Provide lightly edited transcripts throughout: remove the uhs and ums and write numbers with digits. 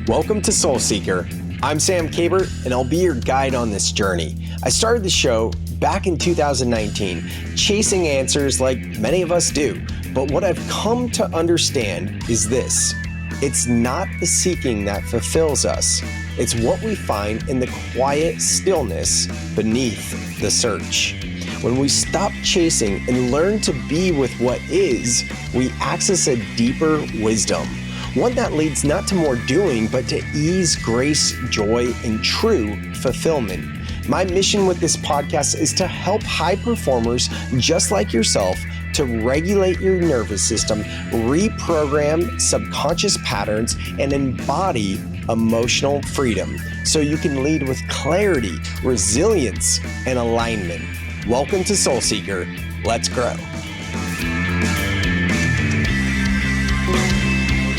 Welcome to Soul Seeker. I'm Sam Kabert, and I'll be your guide on this journey. I started the show back in 2019, chasing answers like many of us do. But what I've come to understand is this: it's not the seeking that fulfills us. It's what we find in the quiet stillness beneath the search. When we stop chasing and learn to be with what is, we access a deeper wisdom. One that leads not to more doing, but to ease, grace, joy, and true fulfillment. My mission with this podcast is to help high performers just like yourself to regulate your nervous system, reprogram subconscious patterns, and embody emotional freedom so you can lead with clarity, resilience, and alignment. Welcome to Soul Seeker. Let's grow.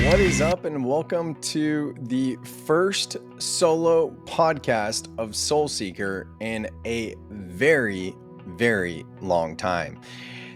What is up, and welcome to the first solo podcast of Soul Seeker in a very, very long time.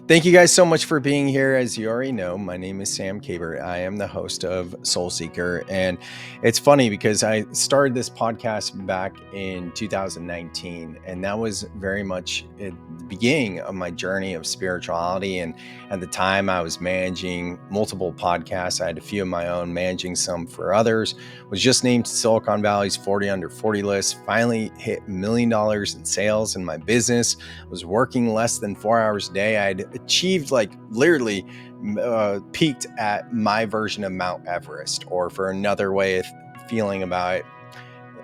Thank you guys so much for being here. As you already know, my name is Sam Kabert. I am the host of Soul Seeker, and it's funny because I started this podcast back in 2019, and that was very much at the beginning of my journey of spirituality. And at the time, I was managing multiple podcasts. I had a few of my own, managing some for others. Was just named to Silicon Valley's 40 under 40 list. Finally hit $1 million in sales in my business. Was working less than 4 hours a day. I'd achieved literally peaked at my version of Mount Everest, or for another way of feeling about it,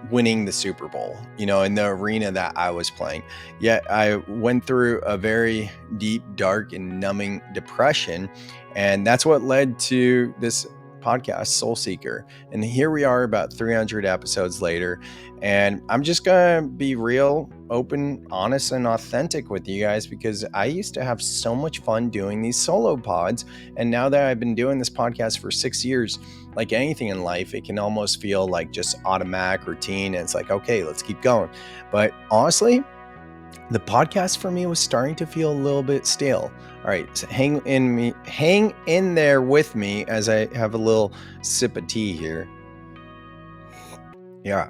winning the Super Bowl, in the arena that I was playing. Yet I went through a very deep, dark, and numbing depression. And that's what led to this podcast, Soul Seeker. And here we are about 300 episodes later. And I'm just going to be real, open, honest, and authentic with you guys, because I used to have so much fun doing these solo pods. And now that I've been doing this podcast for 6 years, like anything in life, it can almost feel like just automatic routine. And it's like, okay, let's keep going. But honestly, the podcast for me was starting to feel a little bit stale. All right, so hang in there with me as I have a little sip of tea here. Yeah.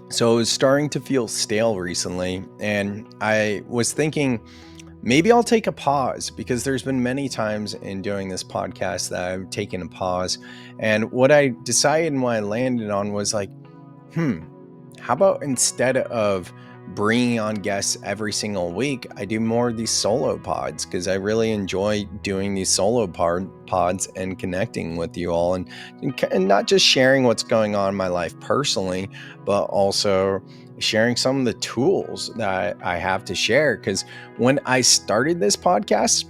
So it was starting to feel stale recently, and I was thinking maybe I'll take a pause, because there's been many times in doing this podcast that I've taken a pause. And what I decided and what I landed on was like, how about instead of bringing on guests every single week, I do more of these solo pods, because I really enjoy doing these solo pods and connecting with you all, and not just sharing what's going on in my life personally, but also sharing some of the tools that I have to share. Because when I started this podcast,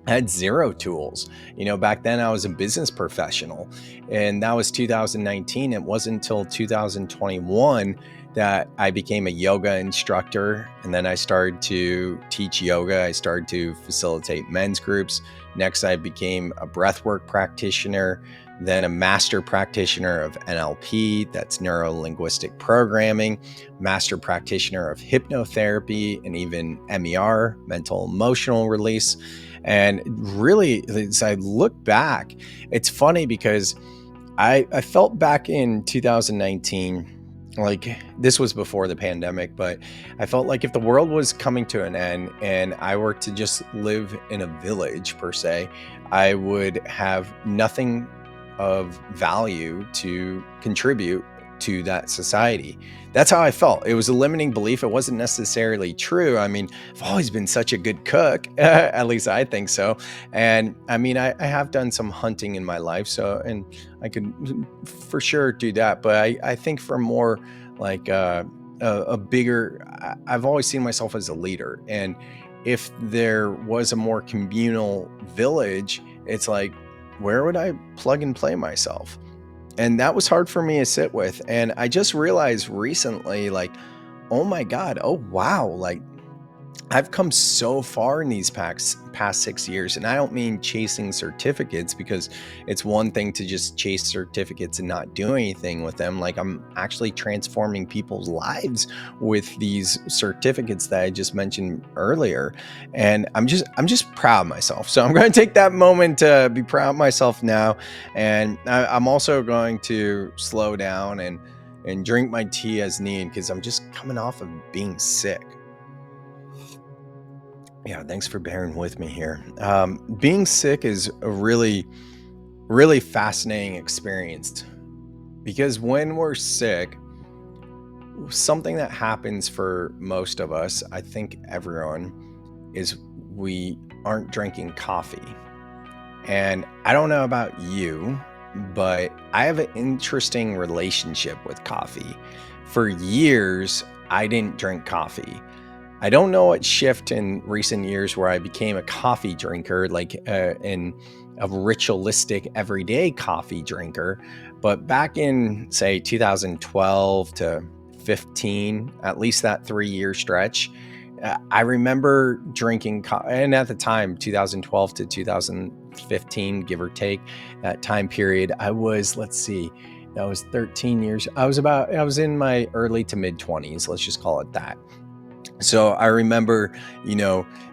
I had zero tools. Back then I was a business professional, and that was 2019. It wasn't until 2021 that I became a yoga instructor. And then I started to teach yoga. I started to facilitate men's groups. Next, I became a breathwork practitioner, then a master practitioner of NLP, that's neuro-linguistic programming, master practitioner of hypnotherapy, and even MER, mental emotional release. And really, as I look back, it's funny because I felt back in 2019, like this was before the pandemic, but I felt like if the world was coming to an end and I were to just live in a village per se, I would have nothing of value to contribute to that society. That's how I felt. It was a limiting belief. It wasn't necessarily true. I mean, I've always been such a good cook. At least I think so. And I mean, I have done some hunting in my life, and I could for sure do that. But I think for more like a bigger, I've always seen myself as a leader. And if there was a more communal village, it's like, where would I plug and play myself? And that was hard for me to sit with. And I just realized recently, like, oh my God, oh wow, like I've come so far in these past 6 years, and I don't mean chasing certificates, because it's one thing to just chase certificates and not do anything with them. Like, I'm actually transforming people's lives with these certificates that I just mentioned earlier, and I'm just proud of myself. So I'm going to take that moment to be proud of myself now, and I'm also going to slow down and drink my tea as needed, because I'm just coming off of being sick. Yeah, thanks for bearing with me here. Being sick is a really, really fascinating experience, because when we're sick, something that happens for most of us, I think everyone, is we aren't drinking coffee. And I don't know about you, but I have an interesting relationship with coffee. For years, I didn't drink coffee. I don't know what shift in recent years where I became a coffee drinker, like in a ritualistic everyday coffee drinker. But back in, say, 2012 to 15, at least that 3 year stretch, I remember drinking, and at the time, 2012 to 2015, give or take, that time period, I was, let's see, that was 13 years. I was in my early to mid 20s, let's just call it that. So I remember,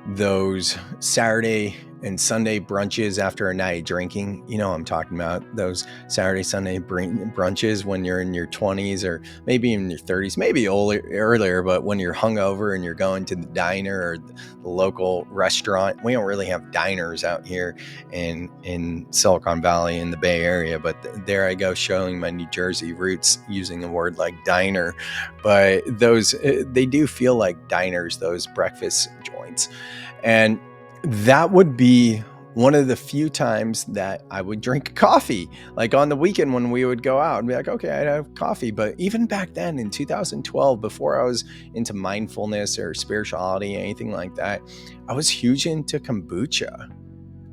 those Saturday and Sunday brunches after a night of drinking. I'm talking about those Saturday, Sunday brunches when you're in your 20s, or maybe in your 30s, maybe earlier, but when you're hungover and you're going to the diner or the local restaurant. We don't really have diners out here in Silicon Valley in the Bay Area, but there I go, showing my New Jersey roots using a word like diner. But those, they do feel like diners, those breakfast joints. And that would be one of the few times that I would drink coffee. Like on the weekend when we would go out and be like, okay, I'd have coffee. But even back then in 2012, before I was into mindfulness or spirituality, anything like that, I was huge into kombucha.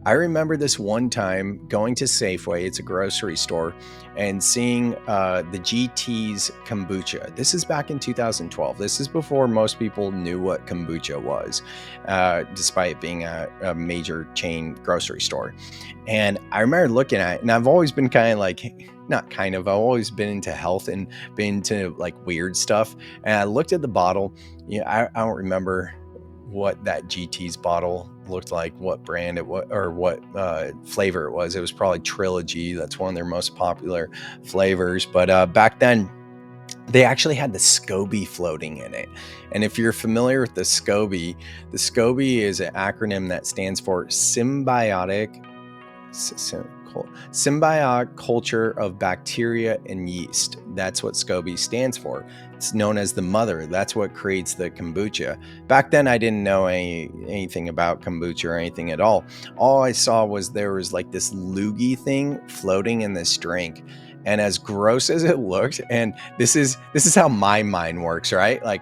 I remember this one time going to Safeway, it's a grocery store, and seeing the GT's kombucha. This is back in 2012. This is before most people knew what kombucha was, despite being a major chain grocery store. And I remember looking at it, and I've always been kind of like, not kind of, I've always been into health and been into like weird stuff. And I looked at the bottle. I don't remember what that GT's bottle looked like, what brand it was, or what flavor it was. It was probably Trilogy. That's one of their most popular flavors. But back then, they actually had the SCOBY floating in it. And if you're familiar with the SCOBY is an acronym that stands for symbiotic culture of bacteria and yeast. That's what SCOBY stands for. It's known as the mother. That's what creates the kombucha. Back then, I didn't know anything about kombucha or anything at all. All I saw was there was like this loogie thing floating in this drink. And as gross as it looked, and this is how my mind works, right? Like,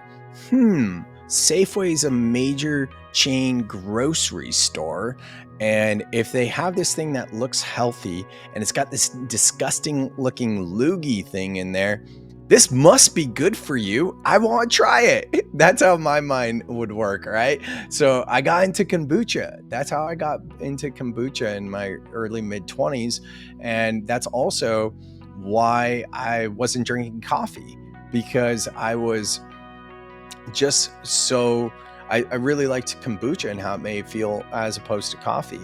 Safeway is a major chain grocery store, and if they have this thing that looks healthy and it's got this disgusting looking loogie thing in there, this must be good for you. I want to try it. That's how my mind would work, right? So I got into kombucha. That's how I got into kombucha in my early mid 20s. And that's also why I wasn't drinking coffee, because I was just so I really liked kombucha and how it made me feel as opposed to coffee.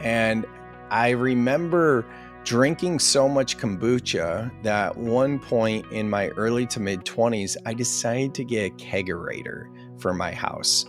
And I remember drinking so much kombucha that at one point in my early to mid 20s, I decided to get a kegerator for my house.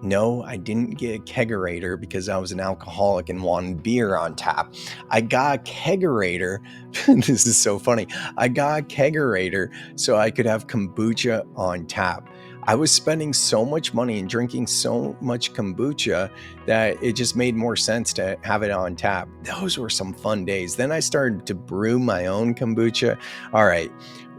No, I didn't get a kegerator because I was an alcoholic and wanted beer on tap. I got a kegerator. This is so funny. I got a kegerator so I could have kombucha on tap. I was spending so much money and drinking so much kombucha that it just made more sense to have it on tap. Those were some fun days. Then I started to brew my own kombucha. All right.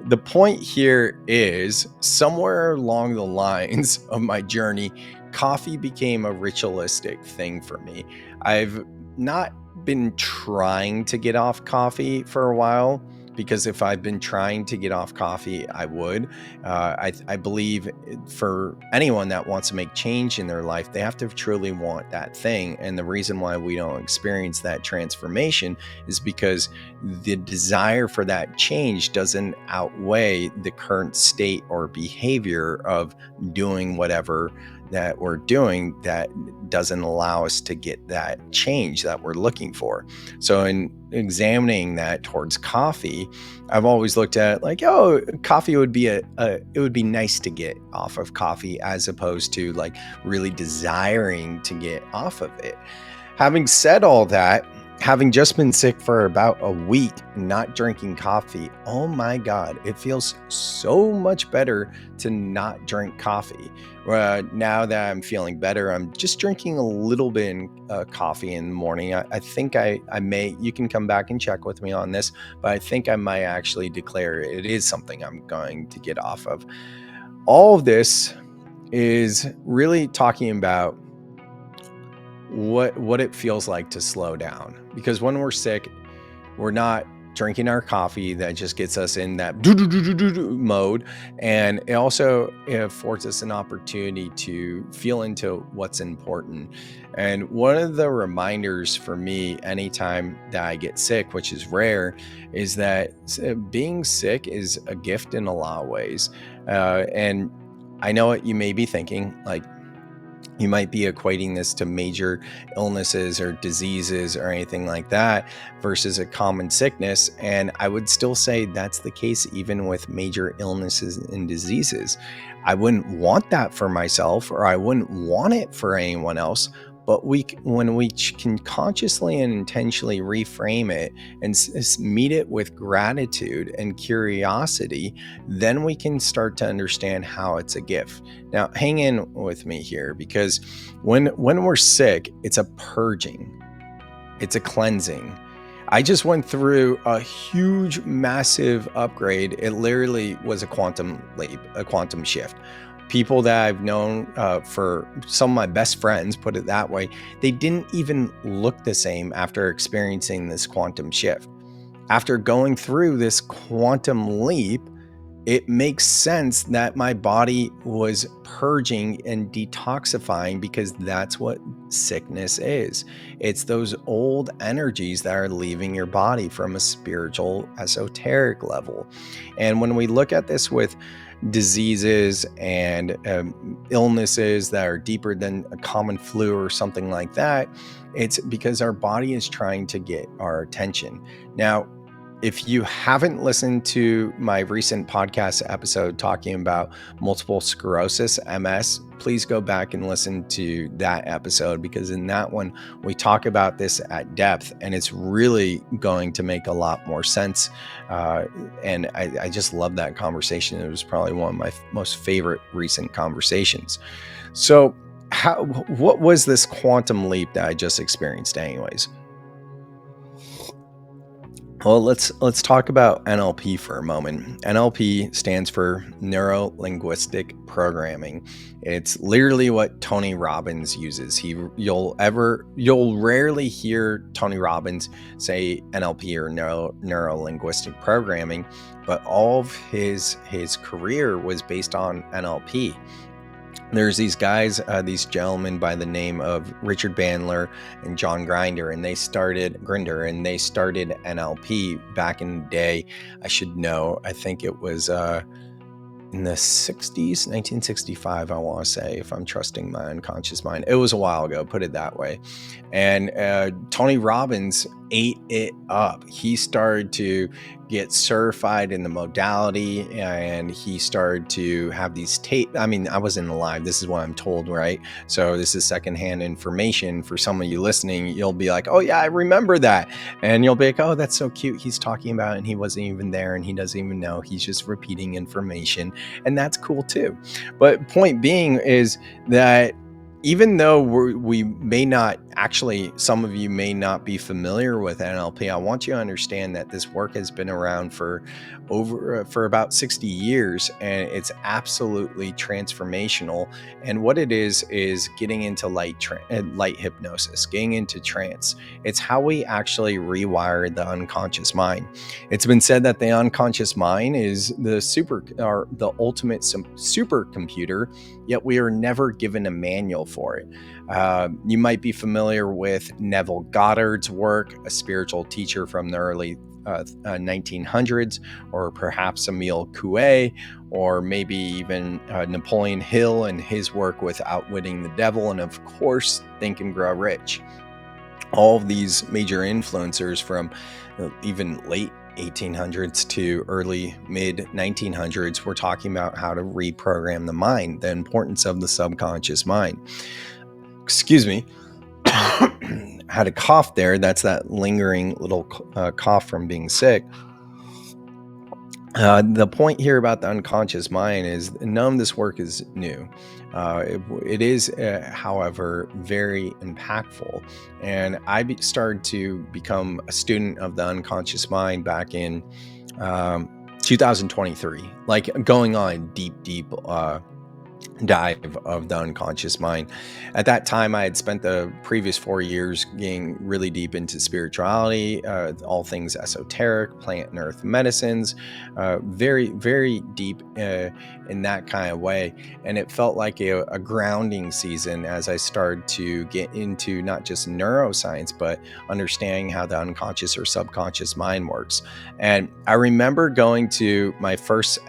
The point here is, somewhere along the lines of my journey, coffee became a ritualistic thing for me. I've not been trying to get off coffee for a while, because if I've been trying to get off coffee, I would. I believe for anyone that wants to make change in their life, they have to truly want that thing. And the reason why we don't experience that transformation is because the desire for that change doesn't outweigh the current state or behavior of doing whatever that we're doing that doesn't allow us to get that change that we're looking for. So in examining that towards coffee, I've always looked at like, oh, coffee would be it would be nice to get off of coffee, as opposed to like really desiring to get off of it. Having said all that, having just been sick for about a week, not drinking coffee, oh my God, it feels so much better to not drink coffee. Now that I'm feeling better, I'm just drinking a little bit of coffee in the morning. I think I may, you can come back and check with me on this, but I think I might actually declare it is something I'm going to get off of. All of this is really talking about what it feels like to slow down, because when we're sick, we're not drinking our coffee that just gets us in that mode, and it also affords us an opportunity to feel into what's important. And one of the reminders for me anytime that I get sick, which is rare, is that being sick is a gift in a lot of ways. And I know what you may be thinking, like, you might be equating this to major illnesses or diseases or anything like that versus a common sickness. And I would still say that's the case even with major illnesses and diseases. I wouldn't want that for myself, or I wouldn't want it for anyone else. But when we can consciously and intentionally reframe it and meet it with gratitude and curiosity, then we can start to understand how it's a gift. Now, hang in with me here, because when we're sick, it's a purging, it's a cleansing. I just went through a huge, massive upgrade. It literally was a quantum leap, a quantum shift. People that I've known for some of my best friends, put it that way, they didn't even look the same after experiencing this quantum shift. After going through this quantum leap, it makes sense that my body was purging and detoxifying, because that's what sickness is. It's those old energies that are leaving your body from a spiritual, esoteric level. And when we look at this with diseases and illnesses that are deeper than a common flu or something like that, it's because our body is trying to get our attention. Now, if you haven't listened to my recent podcast episode talking about multiple sclerosis, MS, please go back and listen to that episode, because in that one, we talk about this at depth, and it's really going to make a lot more sense. And I just love that conversation. It was probably one of my most favorite recent conversations. So what was this quantum leap that I just experienced anyways? Well, let's talk about NLP for a moment. NLP stands for Neuro Linguistic Programming. It's literally what Tony Robbins uses. You'll rarely hear Tony Robbins say NLP or Neuro Linguistic Programming, but all of his career was based on NLP. There's these guys, these gentlemen by the name of Richard Bandler and John Grinder, and they started NLP back in the day. I should know. I think it was in the 60s, 1965, I want to say, if I'm trusting my unconscious mind. It was a while ago, put it that way. And Tony Robbins ate it up. He started to get certified in the modality, and he started to have these I wasn't alive. This is what I'm told, right? So this is secondhand information for some of you listening. You'll be like, oh yeah, I remember that. And you'll be like, oh, that's so cute. He's talking about it and he wasn't even there and he doesn't even know. He's just repeating information. And that's cool too. But point being is that even though we may not actually, some of you may not be familiar with NLP. I want you to understand that this work has been around for about 60 years, and it's absolutely transformational. And what it is getting into light hypnosis, getting into trance. It's how we actually rewire the unconscious mind. It's been said that the unconscious mind is the ultimate supercomputer, yet we are never given a manual for it. You might be familiar with Neville Goddard's work, a spiritual teacher from the early 1900s, or perhaps Emile Coué, or maybe even Napoleon Hill and his work with Outwitting the Devil, and of course, Think and Grow Rich. All of these major influencers from even late 1800s to early mid 1900s were talking about how to reprogram the mind, the importance of the subconscious mind. Excuse me. Had a cough there. That's that lingering little cough from being sick. The point here about the unconscious mind is none of this work is new. It is, however, very impactful. And I started to become a student of the unconscious mind back in 2023, like going on a deep dive of the unconscious mind. At that time, I had spent the previous 4 years getting really deep into spirituality, all things esoteric, plant and earth medicines, very, very deep in that kind of way. And it felt like a grounding season as I started to get into not just neuroscience, but understanding how the unconscious or subconscious mind works. And I remember going to my first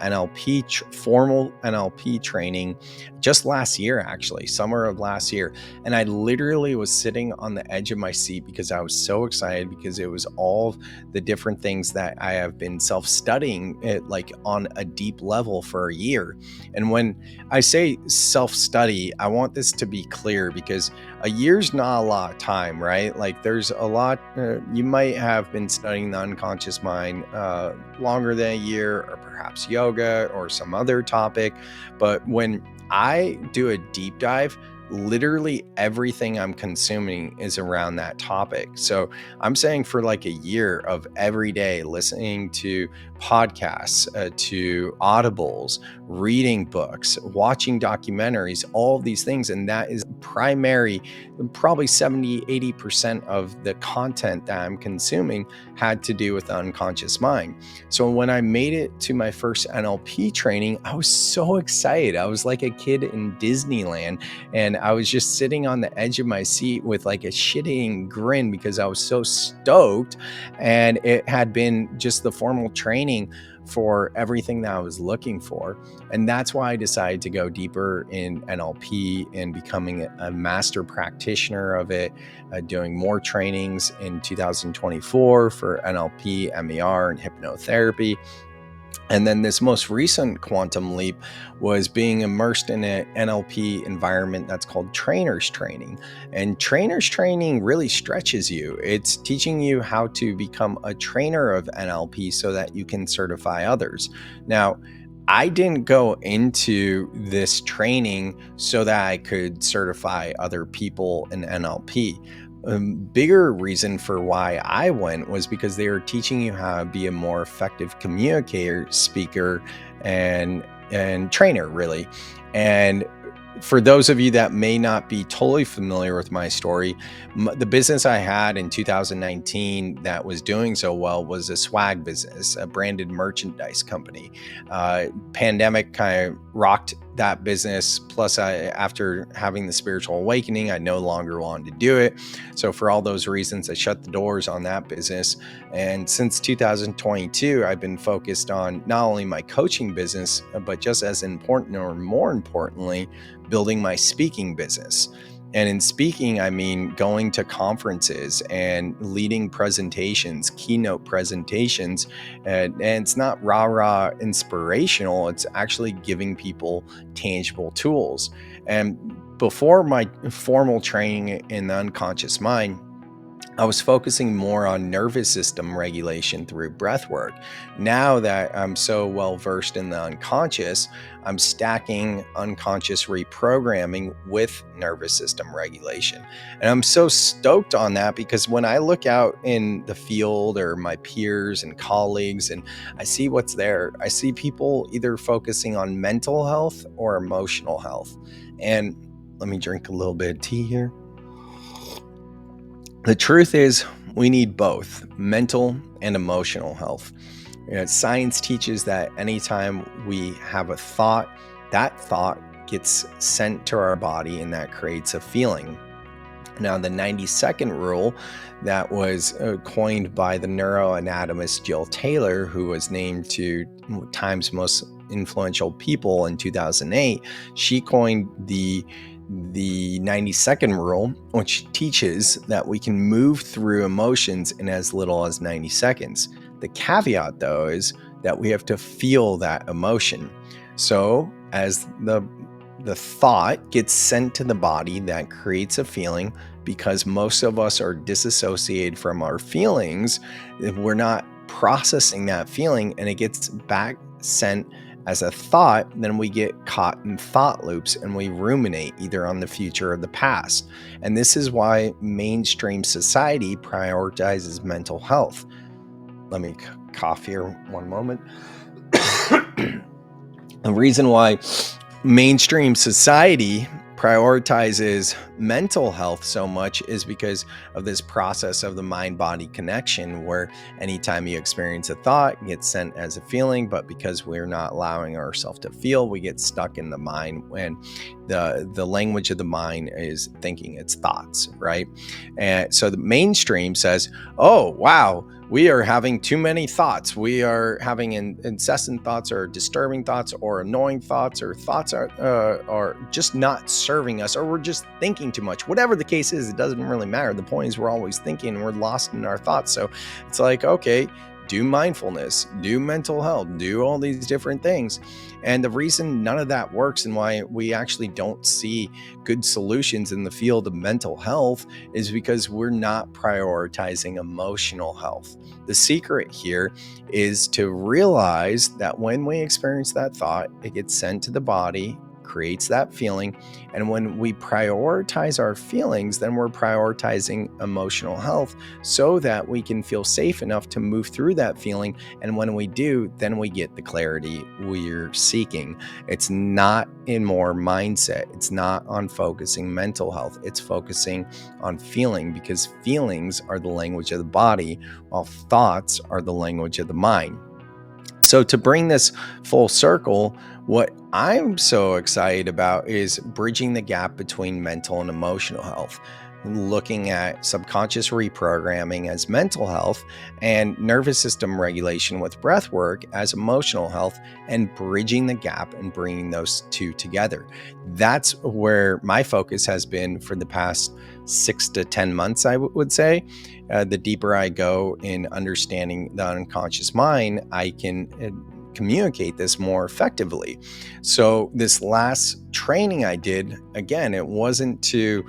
formal NLP training just last year, actually, summer of last year. And I literally was sitting on the edge of my seat because I was so excited, because it was all the different things that I have been self-studying like on a deep level for a year. And when I say self-study, I want this to be clear, because a year's not a lot of time, right? Like there's a lot, you might have been studying the unconscious mind longer than a year, or perhaps yoga or some other topic. But when I do a deep dive, literally everything I'm consuming is around that topic. So I'm saying for like a year of every day listening to podcasts, to audibles, reading books, watching documentaries, all of these things. And that is probably 70-80% of the content that I'm consuming had to do with the unconscious mind. So when I made it to my first NLP training, I was so excited. I was like a kid in Disneyland, and I was just sitting on the edge of my seat with like a shit-eating grin because I was so stoked. And it had been just the formal training for everything that I was looking for. And that's why I decided to go deeper in NLP and becoming a master practitioner of it, doing more trainings in 2024 for NLP, MER, and hypnotherapy. And then this most recent quantum leap was being immersed in an NLP environment that's called trainer's training. And trainer's training really stretches you. It's teaching you how to become a trainer of NLP so that you can certify others. Now, I didn't go into this training so that I could certify other people in NLP. Bigger reason for why I went was because they were teaching you how to be a more effective communicator, speaker, and trainer, really. And for those of you that may not be totally familiar with my story, the business I had in 2019 that was doing so well was a swag business, a branded merchandise company. Pandemic kind of rocked that business. Plus, after having the spiritual awakening, I no longer wanted to do it. So for all those reasons, I shut the doors on that business. And since 2022, I've been focused on not only my coaching business, but just as important, or more importantly, building my speaking business. And in speaking, I mean going to conferences and leading presentations, keynote presentations. And it's not rah-rah inspirational. It's actually giving people tangible tools. And before my formal training in the unconscious mind, I was focusing more on nervous system regulation through breath work. Now that I'm so well versed in the unconscious, I'm stacking unconscious reprogramming with nervous system regulation. And I'm so stoked on that because when I look out in the field or my peers and colleagues and I see what's there, I see people either focusing on mental health or emotional health. And let me drink a little bit of tea here. The truth is, we need both mental and emotional health. Science teaches that anytime we have a thought, that thought gets sent to our body and that creates a feeling. Now, the 90-second rule that was coined by the neuroanatomist Jill Taylor, who was named to Time's Most Influential People in 2008, she coined the 90-second rule, which teaches that we can move through emotions in as little as 90 seconds. The caveat, though, is that we have to feel that emotion. So as the thought gets sent to the body, that creates a feeling. Because most of us are disassociated from our feelings, if we're not processing that feeling and it gets back sent as a thought, then we get caught in thought loops and we ruminate either on the future or the past. And this is why mainstream society prioritizes mental health. Let me cough here one moment. The reason why mainstream society prioritizes mental health so much is because of this process of the mind-body connection, where anytime you experience a thought, it gets sent as a feeling, but because we're not allowing ourselves to feel, we get stuck in the mind, and the language of the mind is thinking, it's thoughts, right? And so the mainstream says, oh wow, we are having too many thoughts. We are having incessant thoughts or disturbing thoughts or annoying thoughts, or thoughts are just not serving us, or we're just thinking too much. Whatever the case is, it doesn't really matter. The point is we're always thinking and we're lost in our thoughts. So it's like, okay, do mindfulness, do mental health, do all these different things. And the reason none of that works and why we actually don't see good solutions in the field of mental health is because we're not prioritizing emotional health. The secret here is to realize that when we experience that thought, it gets sent to the body, creates that feeling. And when we prioritize our feelings, then we're prioritizing emotional health so that we can feel safe enough to move through that feeling. And when we do, then we get the clarity we're seeking. It's not in more mindset. It's not on focusing mental health. It's focusing on feeling, because feelings are the language of the body, while thoughts are the language of the mind. So to bring this full circle, what I'm so excited about is bridging the gap between mental and emotional health, looking at subconscious reprogramming as mental health and nervous system regulation with breath work as emotional health, and bridging the gap and bringing those two together. That's where my focus has been for the past 6 to 10 months, I would say. The deeper I go in understanding the unconscious mind, I can communicate this more effectively. So this last training I did, again, it wasn't to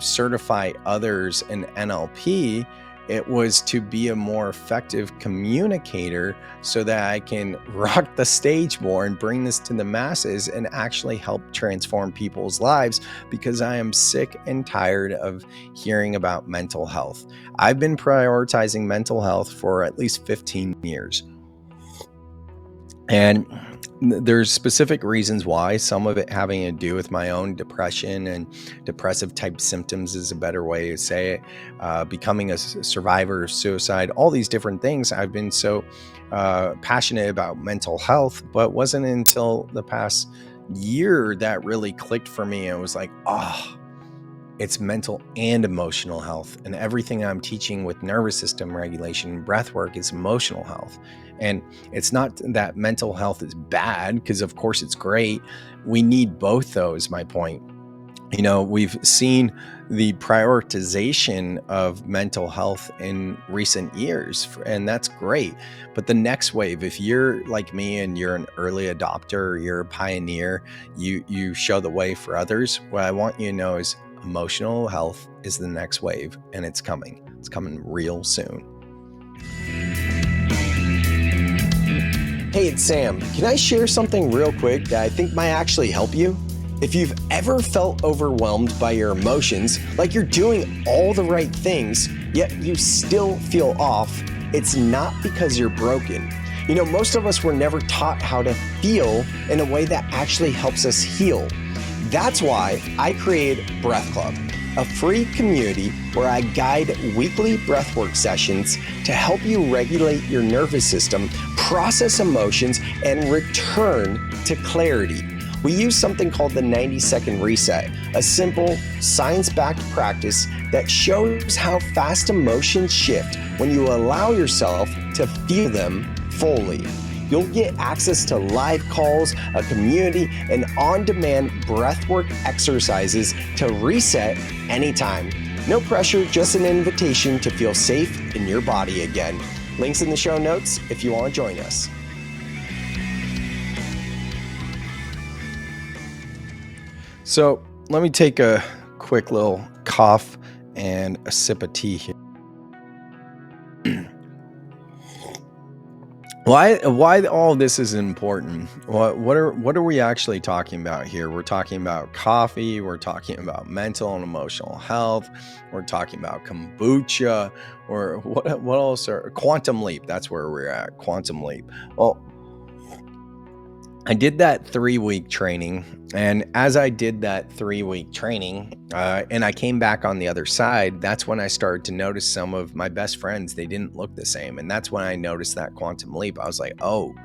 certify others in NLP. It was to be a more effective communicator so that I can rock the stage more and bring this to the masses and actually help transform people's lives, because I am sick and tired of hearing about mental health. I've been prioritizing mental health for at least 15 years. And there's specific reasons why, some of it having to do with my own depression and depressive type symptoms is a better way to say it, becoming a survivor of suicide, all these different things. I've been so passionate about mental health, but it wasn't until the past year that really clicked for me. It was like, oh, it's mental and emotional health. And everything I'm teaching with nervous system regulation and breath work is emotional health. And it's not that mental health is bad, because of course it's great. We need both, though, is my point. You know, we've seen the prioritization of mental health in recent years, and that's great. But the next wave, if you're like me and you're an early adopter, or you're a pioneer, you show the way for others, what I want you to know is emotional health is the next wave, and it's coming. It's coming real soon. Hey, it's Sam. Can I share something real quick that I think might actually help you? If you've ever felt overwhelmed by your emotions, like you're doing all the right things, yet you still feel off, it's not because you're broken. You know, most of us were never taught how to feel in a way that actually helps us heal. That's why I created Breath Club, a free community where I guide weekly breathwork sessions to help you regulate your nervous system, process emotions, and return to clarity. We use something called the 90-second reset, a simple, science-backed practice that shows how fast emotions shift when you allow yourself to feel them fully. You'll get access to live calls, a community, and on-demand breathwork exercises to reset anytime. No pressure, just an invitation to feel safe in your body again. Links in the show notes if you want to join us. So let me take a quick little cough and a sip of tea here. Why all this is important? What are we actually talking about here? We're talking about coffee, we're talking about mental and emotional health, we're talking about kombucha, or what else are quantum leap? That's where we're at, quantum leap. Well, I did that 3-week training, and as I did that 3-week training, and I came back on the other side, that's when I started to notice some of my best friends, they didn't look the same. And that's when I noticed that quantum leap. I was like, oh,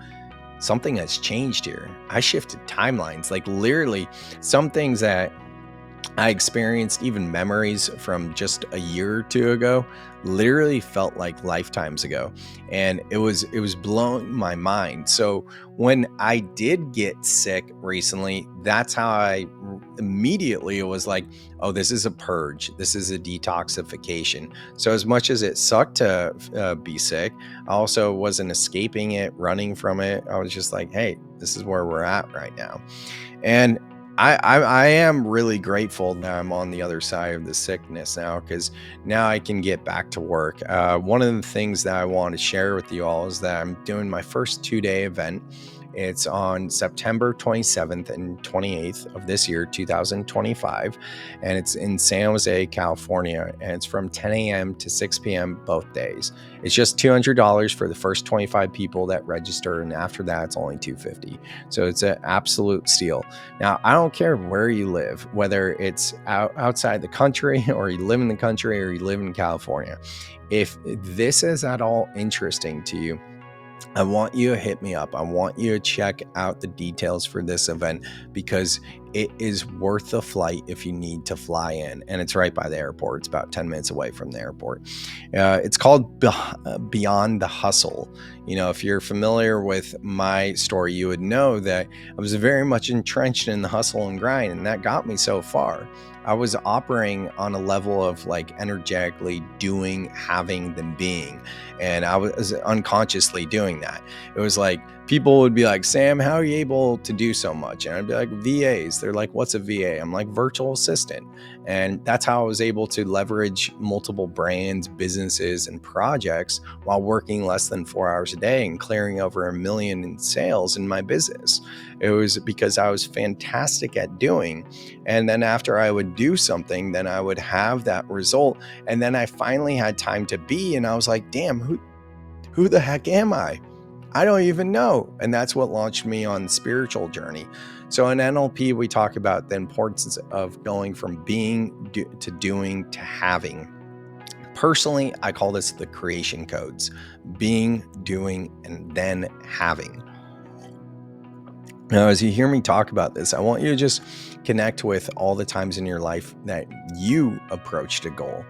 something has changed here. I shifted timelines, like literally some things that I experienced, even memories from just a year or two ago, literally felt like lifetimes ago. And it was blowing my mind. So when I did get sick recently, that's how I immediately, it was like, oh, this is a purge. This is a detoxification. So as much as it sucked to be sick, I also wasn't escaping it, running from it. I was just like, hey, this is where we're at right now. And I am really grateful that I'm on the other side of the sickness now, because now I can get back to work. One of the things that I want to share with you all is that I'm doing my first 2-day event. It's on September 27th and 28th of this year, 2025, and it's in San Jose, California, and it's from 10 a.m. to 6 p.m. both days. It's just $200 for the first 25 people that register, and after that, it's only $250. So it's an absolute steal. Now, I don't care where you live, whether it's outside the country or you live in the country or you live in California. If this is at all interesting to you, I want you to hit me up. I want you to check out the details for this event, because it is worth the flight if you need to fly in. And it's right by the airport. It's about 10 minutes away from the airport. It's called Beyond the Hustle. You know, if you're familiar with my story, you would know that I was very much entrenched in the hustle and grind, and that got me so far. I was operating on a level of like energetically doing, having, than being. And I was unconsciously doing that. It was like, people would be like, Sam, how are you able to do so much? And I'd be like, VAs. They're like, what's a VA? I'm like, virtual assistant. And that's how I was able to leverage multiple brands, businesses, and projects while working less than 4 hours a day and clearing over $1 million in sales in my business. It was because I was fantastic at doing. And then after I would do something, then I would have that result. And then I finally had time to be, and I was like, damn, who the heck am I? I don't even know. And that's what launched me on the spiritual journey. So in NLP, we talk about the importance of going from being to doing to having. Personally, I call this the creation codes: being, doing, and then having. Now, as you hear me talk about this, I want you to just connect with all the times in your life that you approached a goal.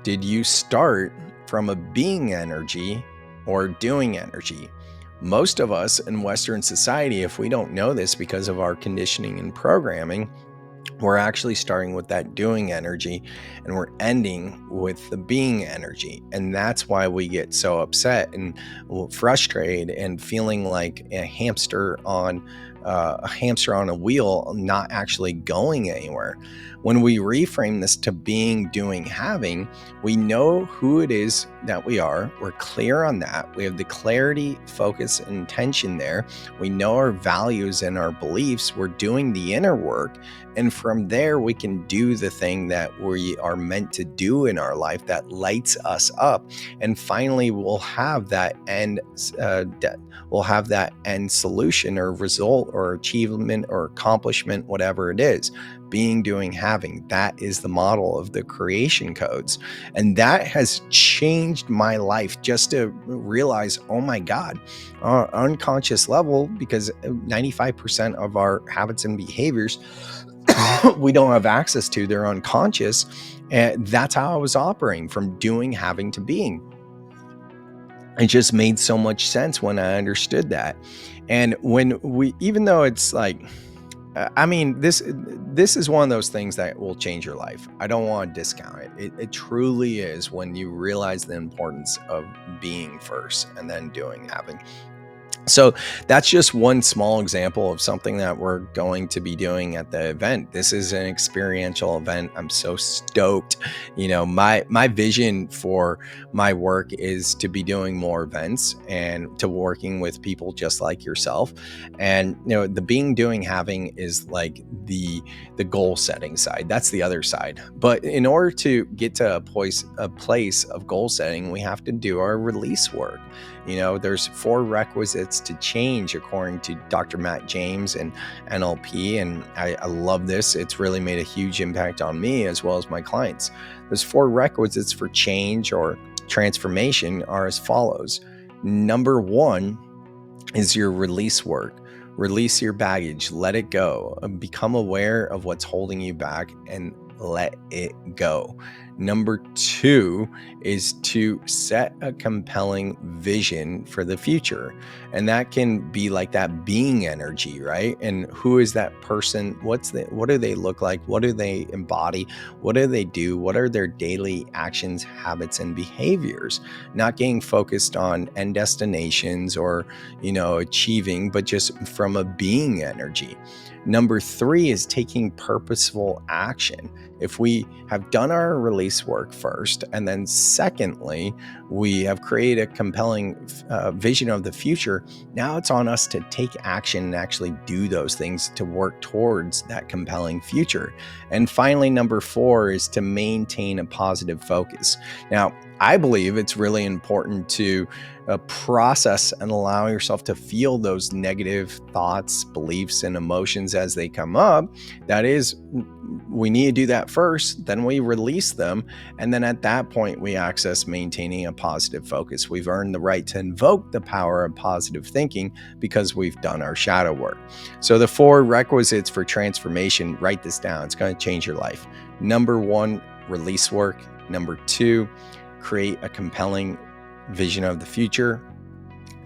Did you start from a being energy or doing energy? Most of us in Western society, if we don't know this because of our conditioning and programming, we're actually starting with that doing energy and we're ending with the being energy. And that's why we get so upset and frustrated and feeling like a hamster on a hamster on a wheel, not actually going anywhere. When we reframe this to being, doing, having, we know who it is that we are. We're clear on that. We have the clarity, focus, and intention there. We know our values and our beliefs. We're doing the inner work. And from there, we can do the thing that we are meant to do in our life that lights us up. And finally, we'll have that end solution or result or achievement or accomplishment, whatever it is. Being, doing, having. That is the model of the creation codes. And that has changed my life just to realize, oh my God, on an unconscious level, because 95% of our habits and behaviors we don't have access to, they're unconscious. And that's how I was operating, from doing, having to being. It just made so much sense when I understood that. And even though it's like, this is one of those things that will change your life. I don't want to discount it. It truly is, when you realize the importance of being first and then doing, having. So that's just one small example of something that we're going to be doing at the event. This is an experiential event. I'm so stoked. My vision for my work is to be doing more events and to working with people just like yourself. And, the being, doing, having is like the goal setting side. That's the other side. But in order to get to a place of goal setting, we have to do our release work. There's 4 requisites to change according to Dr. Matt James and NLP. And I love this. It's really made a huge impact on me as well as my clients. Those 4 requisites for change or transformation are as follows. Number 1 is your release work. Release your baggage, let it go, become aware of what's holding you back and let it go. Number 2 is to set a compelling vision for the future. And that can be like that being energy, right? And who is that person? What do they look like? What do they embody? What do they do? What are their daily actions, habits, and behaviors? Not getting focused on end destinations or, achieving, but just from a being energy. Number 3 is taking purposeful action. If we have done our release work first, and then secondly, we have created a compelling vision of the future, now it's on us to take action and actually do those things to work towards that compelling future. And finally, number 4 is to maintain a positive focus. Now, I believe it's really important to process and allow yourself to feel those negative thoughts, beliefs, and emotions as they come up. That is, we need to do that first, then we release them. And then at that point, we access maintaining a positive focus. We've earned the right to invoke the power of positive thinking because we've done our shadow work. So the 4 requisites for transformation, write this down. It's going to change your life. Number 1, release work. Number 2, create a compelling vision of the future.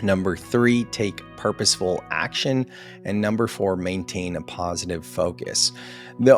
Number 3, take purposeful action. And number 4, maintain a positive focus.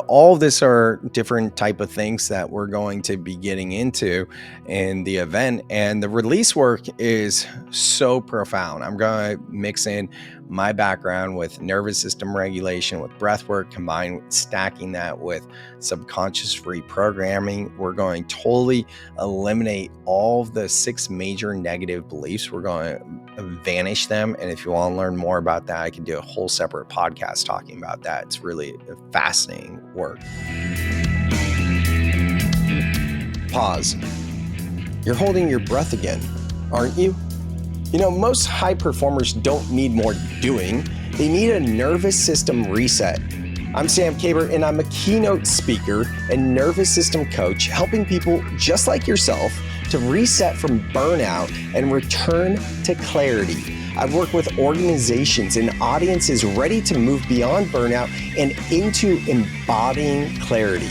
All of this are different type of things that we're going to be getting into in the event. And the release work is so profound. I'm going to mix in my background with nervous system regulation, with breath work, combined with stacking that with subconscious reprogramming. We're going to totally eliminate all of the 6 major negative beliefs. We're going to vanish them. And if you want to learn more about that, I can do a whole separate podcast talking about that. It's really fascinating work. Pause. You're holding your breath again, aren't you? Most high performers don't need more doing. They need a nervous system reset. I'm Sam Kabert, and I'm a keynote speaker and nervous system coach, helping people just like yourself to reset from burnout and return to clarity. I've worked with organizations and audiences ready to move beyond burnout and into embodying clarity.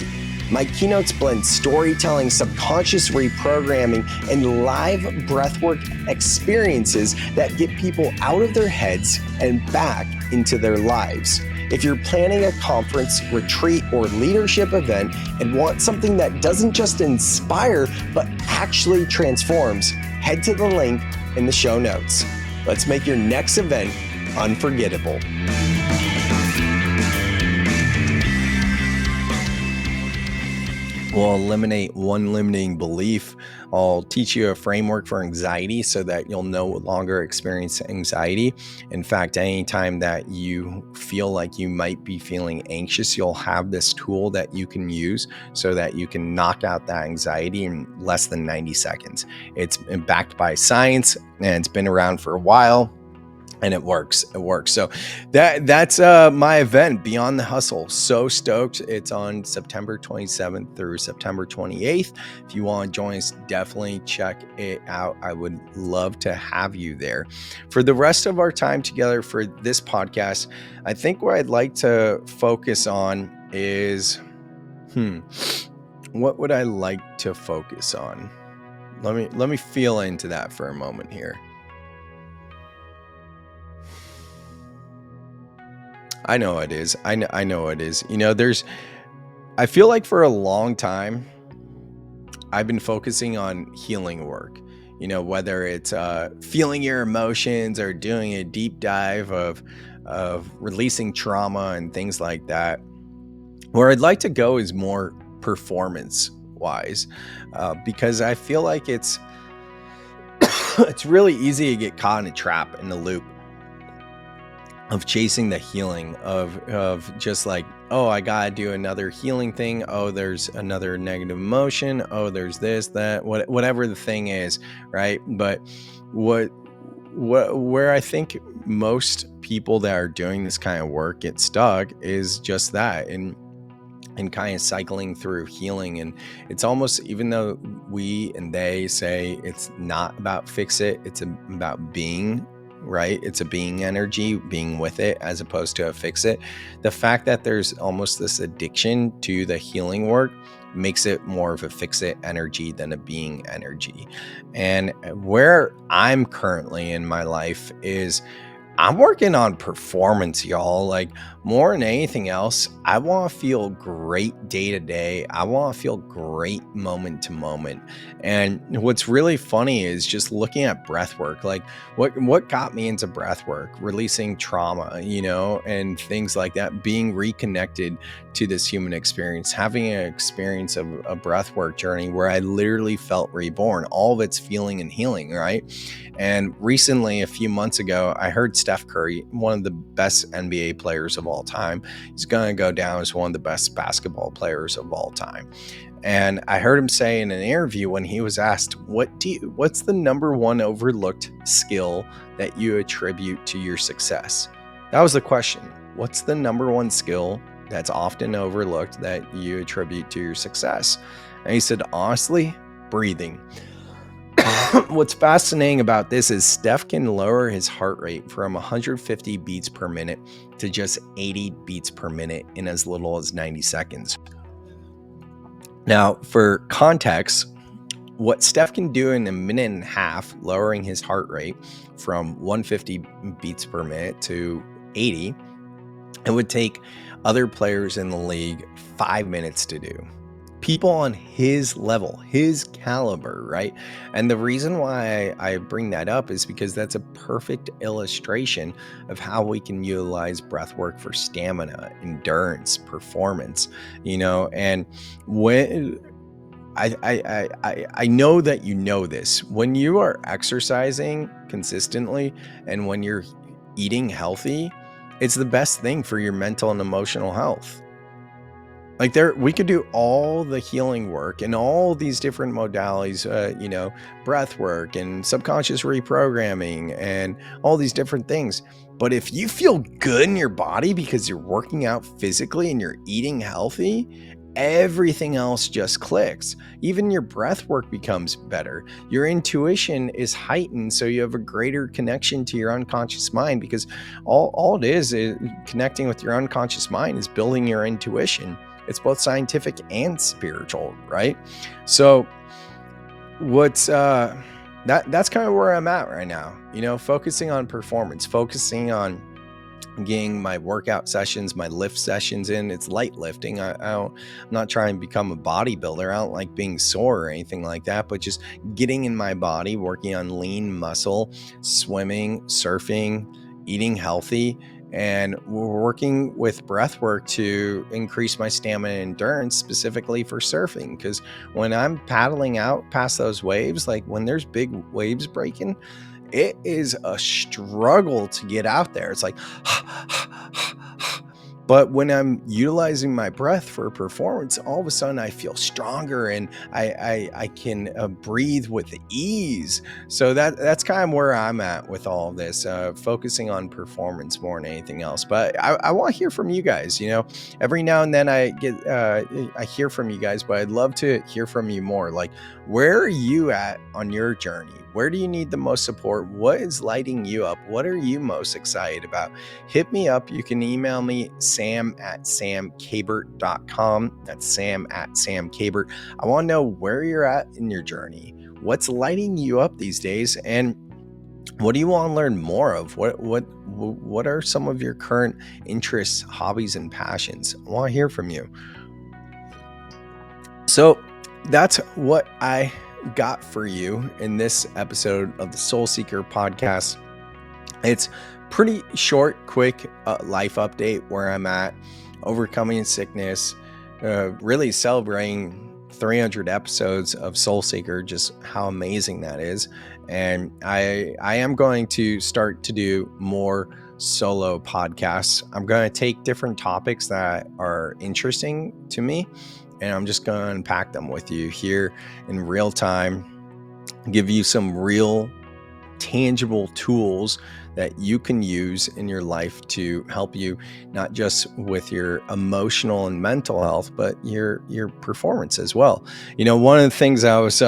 My keynotes blend storytelling, subconscious reprogramming, and live breathwork experiences that get people out of their heads and back into their lives. If you're planning a conference, retreat, or leadership event and want something that doesn't just inspire, but actually transforms, head to the link in the show notes. Let's make your next event unforgettable. We'll eliminate one limiting belief. I'll teach you a framework for anxiety so that you'll no longer experience anxiety. In fact, anytime that you feel like you might be feeling anxious, you'll have this tool that you can use so that you can knock out that anxiety in less than 90 seconds. It's backed by science and it's been around for a while. And it works. So that's my event, Beyond the Hustle. So stoked. It's on September 27th through September 28th. If you want to join us, definitely check it out. I would love to have you there. For the rest of our time together for this podcast, I think what I'd like to focus on is, what would I like to focus on? Let me feel into that for a moment here. I know it is. I know it is. I feel like for a long time, I've been focusing on healing work, whether it's feeling your emotions or doing a deep dive of releasing trauma and things like that. Where I'd like to go is more performance wise, because I feel like it's really easy to get caught in a trap, in the loop of chasing the healing of just like, oh, I gotta do another healing thing. Oh, there's another negative emotion. Oh, there's this, that, whatever the thing is, right? But where I think most people that are doing this kind of work get stuck is just that, and kind of cycling through healing. And it's almost, even though we and they say it's not about fix it, it's about being, right? It's a being energy, being with it, as opposed to a fix it. The fact that there's almost this addiction to the healing work makes it more of a fix it energy than a being energy. And where I'm currently in my life is I'm working on performance, y'all. Like, more than anything else, I want to feel great day to day. I want to feel great moment to moment. And what's really funny is just looking at breath work. Like, what got me into breath work, releasing trauma, and things like that, being reconnected to this human experience, having an experience of a breath work journey where I literally felt reborn, all of its feeling and healing, right? And recently, a few months ago, I heard Steph Curry, one of the best NBA players of all time, he's going to go down as one of the best basketball players of all time. And I heard him say in an interview, when he was asked, what's the number one overlooked skill that you attribute to your success? That was the question. What's the number one skill that's often overlooked that you attribute to your success? And he said, honestly, breathing. What's fascinating about this is Steph can lower his heart rate from 150 beats per minute to just 80 beats per minute in as little as 90 seconds. Now, for context, what Steph can do in a minute and a half, lowering his heart rate from 150 beats per minute to 80, it would take other players in the league 5 minutes to do. People on his level, his caliber, right? And the reason why I bring that up is because that's a perfect illustration of how we can utilize breath work for stamina, endurance, performance, and when I know that you know this, when you are exercising consistently and when you're eating healthy, it's the best thing for your mental and emotional health. Like, we could do all the healing work and all these different modalities, breath work and subconscious reprogramming and all these different things. But if you feel good in your body because you're working out physically and you're eating healthy, everything else just clicks. Even your breath work becomes better. Your intuition is heightened, so you have a greater connection to your unconscious mind, because all it is connecting with your unconscious mind is building your intuition. It's both scientific and spiritual, right? So what's that's kind of where I'm at right now, focusing on performance, focusing on getting my workout sessions, my lift sessions in. It's light lifting. I'm not trying to become a bodybuilder. I don't like being sore or anything like that, but just getting in my body, working on lean muscle, swimming, surfing, eating healthy, And we're working with breath work to increase my stamina and endurance, specifically for surfing. Because when I'm paddling out past those waves, like when there's big waves breaking, it is a struggle to get out there. It's like, but when I'm utilizing my breath for performance, all of a sudden I feel stronger and I can breathe with ease. So that's kind of where I'm at with all of this, focusing on performance more than anything else. But I want to hear from you guys. Every now and then I hear from you guys, but I'd love to hear from you more. Like, where are you at on your journey? Where do you need the most support? What is lighting you up? What are you most excited about? Hit me up. You can email me, sam@samkabert.com. That's sam@samkabert. I want to know where you're at in your journey. What's lighting you up these days? And what do you want to learn more of? What are some of your current interests, hobbies, and passions? I want to hear from you. So that's what I got for you in this episode of the Soul Seeker podcast. It's pretty short, quick life update where I'm at, overcoming sickness, really celebrating 300 episodes of Soul Seeker, just how amazing that is. And I am going to start to do more solo podcasts. I'm going to take different topics that are interesting to me, and I'm just going to unpack them with you here in real time, give you some real tangible tools that you can use in your life to help you, not just with your emotional and mental health, but your performance as well. One of the things I was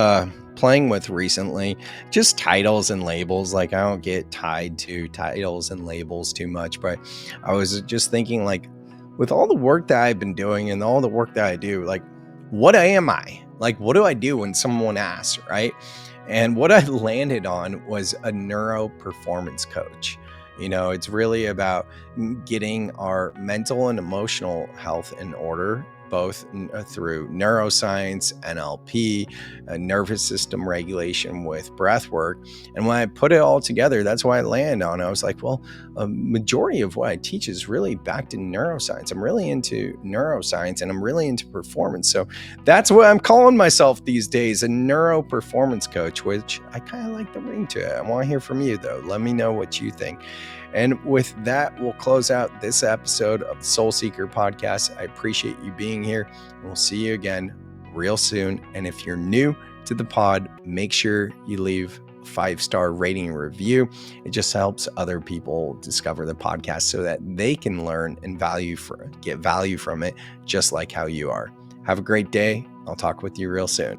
playing with recently, just titles and labels. Like, I don't get tied to titles and labels too much, but I was just thinking, like, with all the work that I've been doing and all the work that I do, like, what am I? Like, what do I do when someone asks, right? And what I landed on was a neuro performance coach. It's really about getting our mental and emotional health in order, both through neuroscience, NLP, nervous system regulation with breath work. And when I put it all together, that's why I landed on. I was like, well, a majority of what I teach is really back to neuroscience. I'm really into neuroscience and I'm really into performance. So that's what I'm calling myself these days, a neuro performance coach, which I kind of like the ring to it. I want to hear from you though. Let me know what you think. And with that, we'll close out this episode of the Soul Seeker podcast. I appreciate you being here, and we'll see you again real soon. And if you're new to the pod, make sure you leave a 5-star rating and review. It just helps other people discover the podcast so that they can learn and get value from it, just like how you are. Have a great day. I'll talk with you real soon.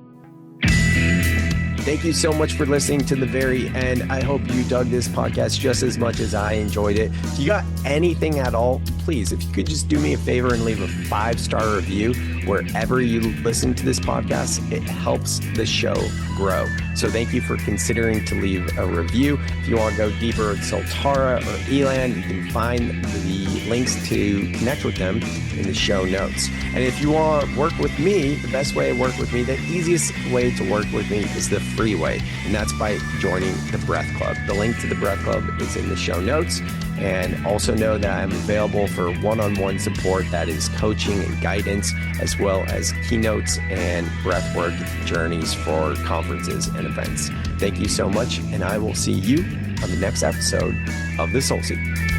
Thank you so much for listening to the very end. I hope you dug this podcast just as much as I enjoyed it. If you got anything at all, please, if you could just do me a favor and leave a 5-star review wherever you listen to this podcast, it helps the show grow. So thank you for considering to leave a review. If you want to go deeper with Soltara or Elan, you can find the links to connect with them in the show notes. And if you want to work with me, the best way to work with me, the easiest way to work with me is the free way, and that's by joining the Breath Club. The link to the Breath Club is in the show notes. And also know that I'm available for one-on-one support, that is coaching and guidance, as well as keynotes and breathwork journeys for conferences and events. Thank you so much, and I will see you on the next episode of The Soul Seeker.